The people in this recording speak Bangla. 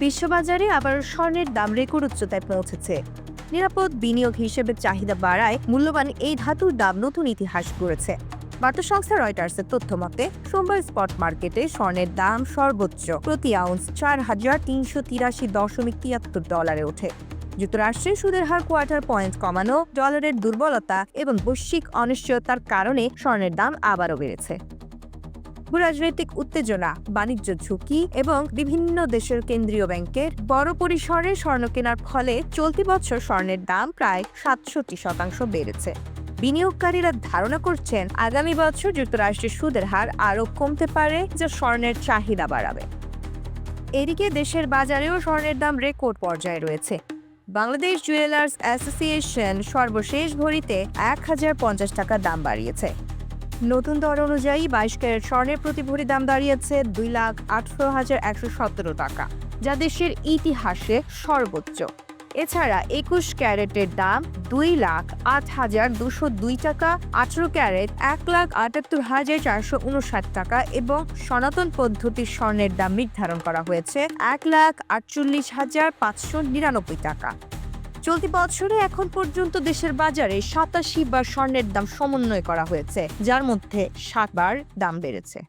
বিশ্ববাজারে আবার স্বর্ণের দাম রেকর্ড উচ্চতায় পৌঁছেছে। নিরাপদ বিনিয়োগ হিসেবে চাহিদা বাড়ায় মূল্যবান এই ধাতুর দাম নতুন ইতিহাস গড়েছে। বার্তা সংস্থা রয়টার্সের তথ্য মতে সোমবার স্পট মার্কেটে স্বর্ণের দাম সর্বোচ্চ প্রতি আউন্স ৪,৩83.৭৩ ওঠে। যুক্তরাষ্ট্রে সুদের হার কোয়ার্টার পয়েন্ট কমানো, ডলারের দুর্বলতা এবং বৈশ্বিক অনিশ্চয়তার কারণে স্বর্ণের দাম আবারও বেড়েছে। ভূরাজনৈতিক উত্তেজনা, বাণিজ্য ঝুঁকি এবং বিভিন্ন দেশের কেন্দ্রীয় ব্যাংকের বড় পরিসরে স্বর্ণ কেনার ফলে চলতি বছর স্বর্ণের দাম প্রায় ৬৭% বেড়েছে। বিনিয়োগকারীরা ধারণা করছেন আগামী বছর যুক্তরাষ্ট্রের সুদের হার আরও কমতে পারে, যা স্বর্ণের চাহিদা বাড়াবে। এদিকে দেশের বাজারেও স্বর্ণের দাম রেকর্ড পর্যায়ে রয়েছে। বাংলাদেশ জুয়েলার্স অ্যাসোসিয়েশন সর্বশেষ ভরিতে ১,০৫০ টাকা দাম বাড়িয়েছে। নতুন দর অনুযায়ী ২২ ক্যারেট স্বর্ণের প্রতি ভরি দাম দাঁড়িয়েছে ২,১৮,১১৭ টাকা, যা দেশের ইতিহাসে সর্বোচ্চ। এছাড়া ২১ ক্যারেটের দাম ২,০৮,২০২ টাকা, ১৮ ক্যারেট ১,৭৮,৪৫৯ টাকা এবং সনাতন পদ্ধতির স্বর্ণের দাম নির্ধারণ করা হয়েছে ১,৪৮,৫৯৯ টাকা। চলতি বছরে এখন পর্যন্ত দেশের বাজারে ৮৭ বার স্বর্ণের দাম সমন্বয় করা হয়েছে, যার মধ্যে ৭ বার দাম বেড়েছে।